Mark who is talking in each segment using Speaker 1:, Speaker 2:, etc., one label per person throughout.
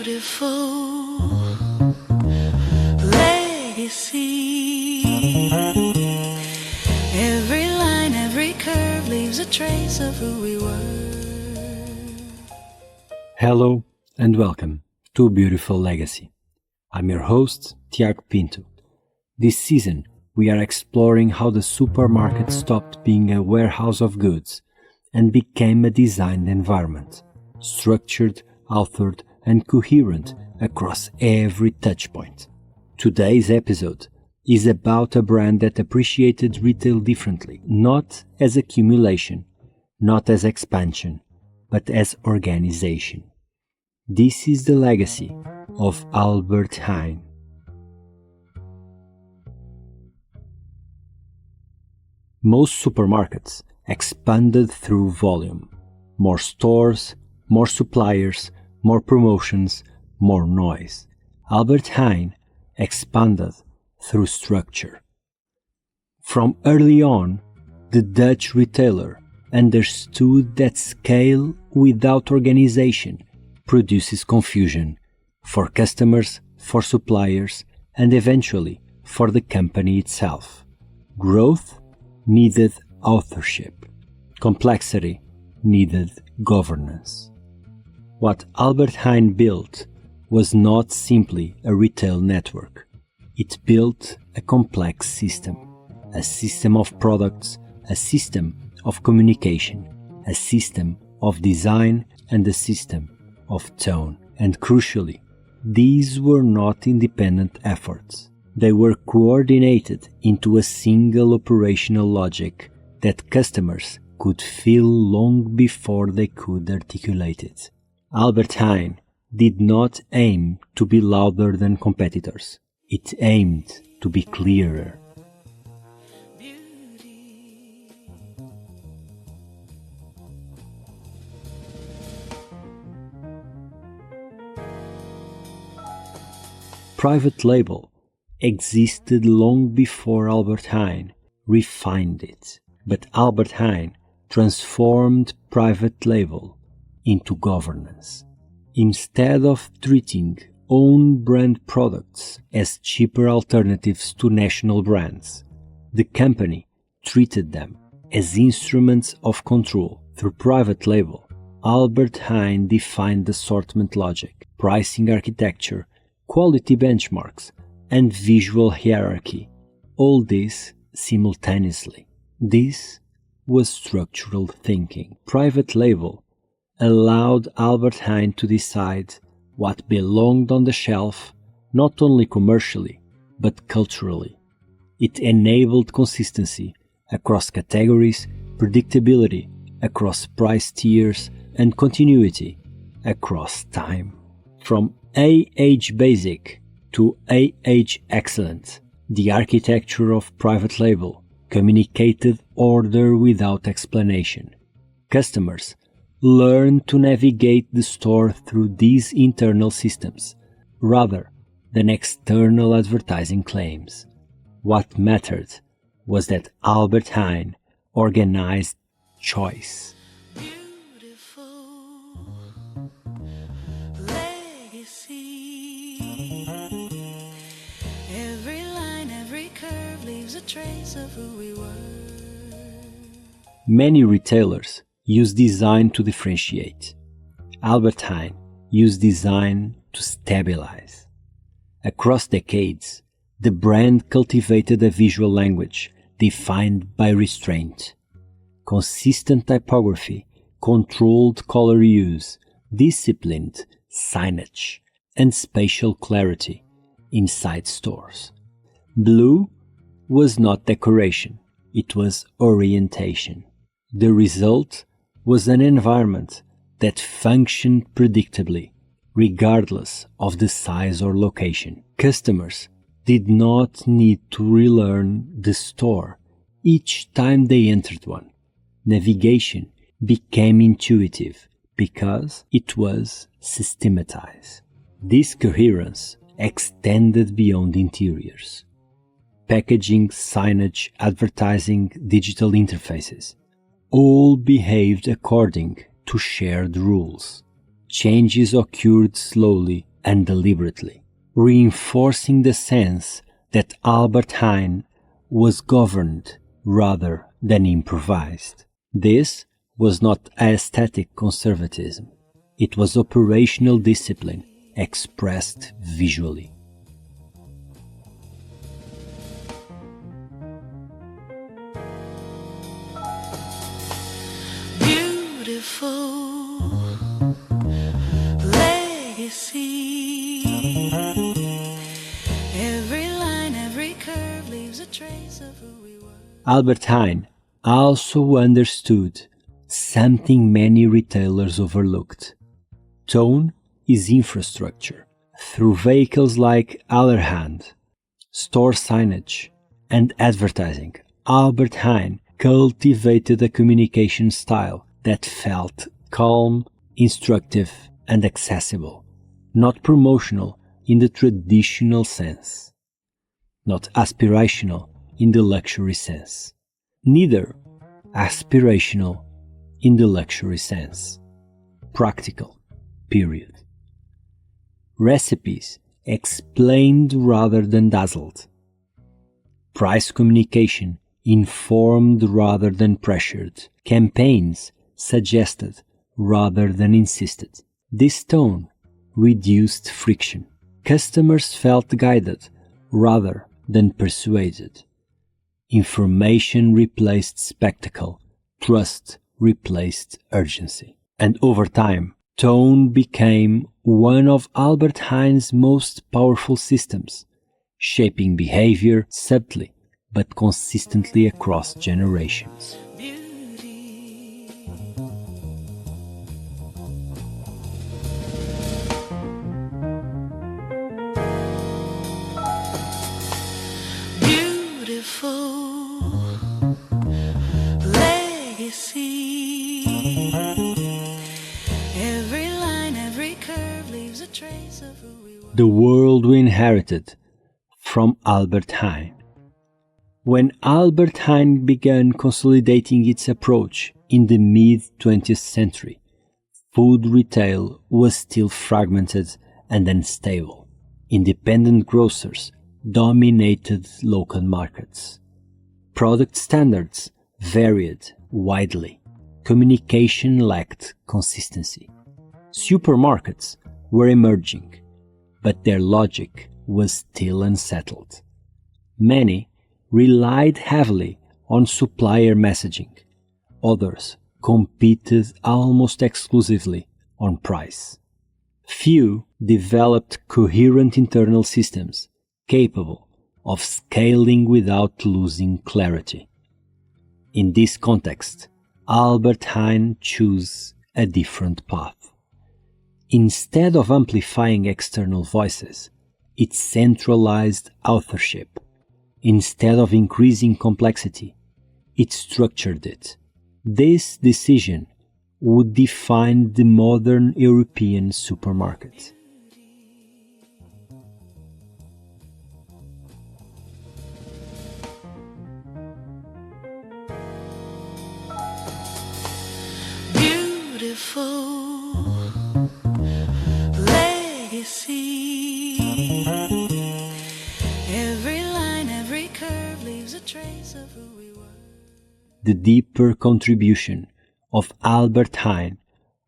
Speaker 1: beautiful legacy. Every line, every curve leaves a trace of who we were.
Speaker 2: Hello and welcome to Beautiful Legacy. I'm your host, Tiago Pinto. This season, we are exploring how the supermarket stopped being a warehouse of goods and became a designed environment, structured, authored, and coherent across every touchpoint. Today's episode is about a brand that appreciated retail differently, not as accumulation, not as expansion, but as organization. This is the legacy of Albert Heijn. Most supermarkets expanded through volume. More stores, more suppliers, more promotions, more noise. Albert Heijn expanded through structure. From early on, the Dutch retailer understood that scale without organization produces confusion for customers, for suppliers, and eventually for the company itself. Growth needed authorship. Complexity needed governance. What Albert Heijn built was not simply a retail network. It built a complex system of products, a system of communication, a system of design, and a system of tone. And crucially, these were not independent efforts. They were coordinated into a single operational logic that customers could feel long before they could articulate it. Albert Heijn did not aim to be louder than competitors. It aimed to be clearer. Private label existed long before Albert Heijn refined it, but Albert Heijn transformed private label into governance. Instead of treating own brand products as cheaper alternatives to national brands, the company treated them as instruments of control. Through private label, Albert Heijn defined assortment logic, pricing architecture, quality benchmarks, and visual hierarchy, all this simultaneously. This was structural thinking. Private label allowed Albert Heijn to decide what belonged on the shelf, not only commercially, but culturally. It enabled consistency across categories, predictability across price tiers, and continuity across time. From AH Basic to AH Excellent, the architecture of private label communicated order without explanation. Customers learned to navigate the store through these internal systems, rather than external advertising claims. What mattered was that Albert Heijn organized choice.
Speaker 1: Trace of who we were.
Speaker 2: Many retailers use design to differentiate. Albert Heijn used design to stabilize. Across decades, the brand cultivated a visual language defined by restraint. Consistent typography, controlled color use, disciplined signage, and spatial clarity inside stores. Blue was not decoration, it was orientation. The result was an environment that functioned predictably, regardless of the size or location. Customers did not need to relearn the store each time they entered one. Navigation became intuitive because it was systematized. This coherence extended beyond interiors. Packaging, signage, advertising, digital interfaces, all behaved according to shared rules. Changes occurred slowly and deliberately, reinforcing the sense that Albert Heijn was governed rather than improvised. This was not aesthetic conservatism. It was operational discipline expressed visually.
Speaker 1: Beautiful legacy. Every line, every curve leaves a trace of who we were.
Speaker 2: Albert Heijn also understood something many retailers overlooked. Tone is infrastructure. Through vehicles like Albert Heijn, store signage, and advertising, Albert Heijn cultivated a communication style that felt calm, instructive, and accessible, not promotional in the traditional sense, not aspirational in the luxury sense, neither aspirational in the luxury sense, practical, period. Recipes explained rather than dazzled. Price communication informed rather than pressured. Campaigns suggested rather than insisted. This tone reduced friction. Customers felt guided rather than persuaded. Information replaced spectacle. Trust replaced urgency. And over time, tone became one of Albert Heijn's most powerful systems, shaping behavior subtly but consistently across generations.
Speaker 1: Beautiful legacy. Every line, every curve leaves a trace of who we were.
Speaker 2: The world we inherited from Albert Heijn. When Albert Heijn began consolidating its approach in the mid-20th century, food retail was still fragmented and unstable. Independent grocers dominated local markets. Product standards varied widely. Communication lacked consistency. Supermarkets were emerging, but their logic was still unsettled. Many relied heavily on supplier messaging. Others competed almost exclusively on price. Few developed coherent internal systems capable of scaling without losing clarity. In this context, Albert Heijn chose a different path. Instead of amplifying external voices, it centralized authorship. Instead of increasing complexity, it structured it. This decision would define the modern European supermarket.
Speaker 1: Beautiful legacy. Every line, every curve leaves a trace of who we were.
Speaker 2: The deeper contribution of Albert Heijn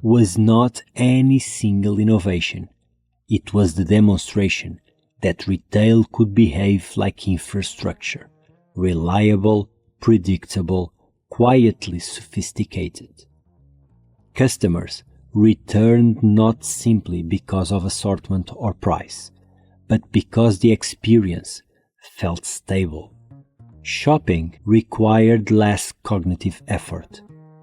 Speaker 2: was not any single innovation. It was the demonstration that retail could behave like infrastructure, reliable, predictable, quietly sophisticated. Customers returned not simply because of assortment or price, but because the experience felt stable. Shopping required less cognitive effort.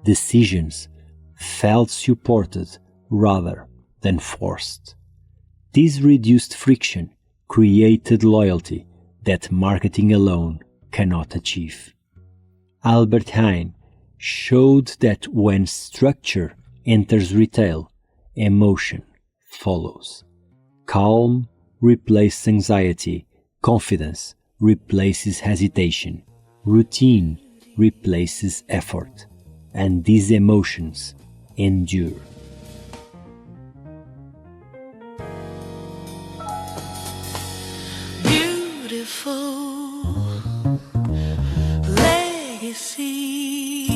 Speaker 2: Decisions felt supported rather than forced. This reduced friction created loyalty that marketing alone cannot achieve. Albert Heijn showed that when structure enters retail, emotion follows. Calm replaces anxiety, confidence replaces hesitation, routine replaces effort, and these emotions endure.
Speaker 1: beautiful legacy.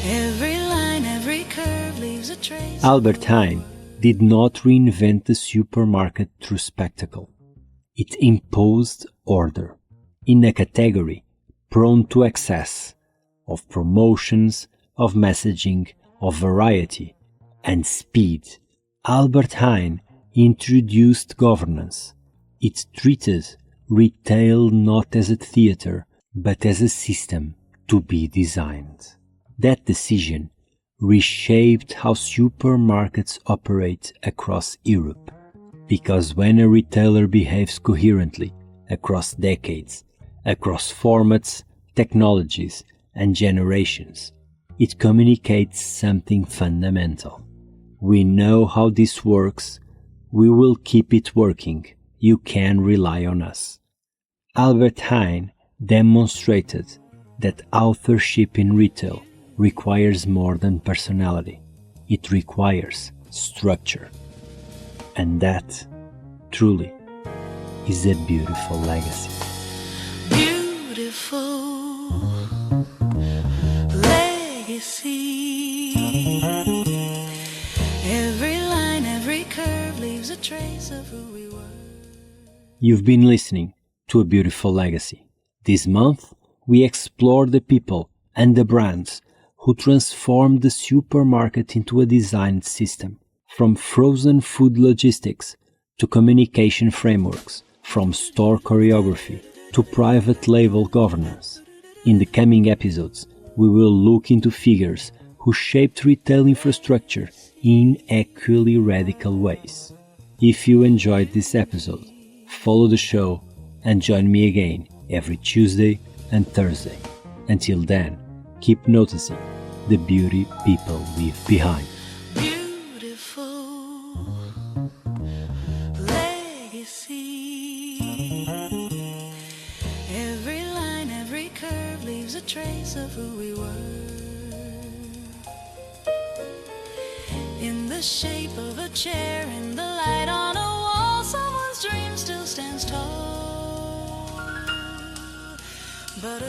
Speaker 1: Every line, every curve leaves a trace.
Speaker 2: Albert Heijn did not reinvent the supermarket through spectacle. It imposed order in a category prone to excess, of promotions, of messaging, of variety, and speed. Albert Heijn introduced governance. It treated retail not as a theater, but as a system to be designed. That decision reshaped how supermarkets operate across Europe, because when a retailer behaves coherently across decades, across formats, technologies, and generations, it communicates something fundamental. We know how this works. We will keep it working. You can rely on us. Albert Heijn demonstrated that authorship in retail requires more than personality. It requires structure. And that, truly, is a beautiful legacy.
Speaker 1: Beautiful legacy. Every line, every curve leaves a trace of who we were.
Speaker 2: You've been listening to A Beautiful Legacy. This month, we explore the people and the brands who transformed the supermarket into a designed system. From frozen food logistics to communication frameworks, from store choreography to private label governance. In the coming episodes, we will look into figures who shaped retail infrastructure in equally radical ways. If you enjoyed this episode, follow the show and join me again every Tuesday and Thursday. Until then, keep noticing the beauty people leave behind.
Speaker 1: Beautiful legacy. Every line, every curve leaves a trace of who we were. In the shape of a chair, in the light on a wall, someone's dream still stands tall. But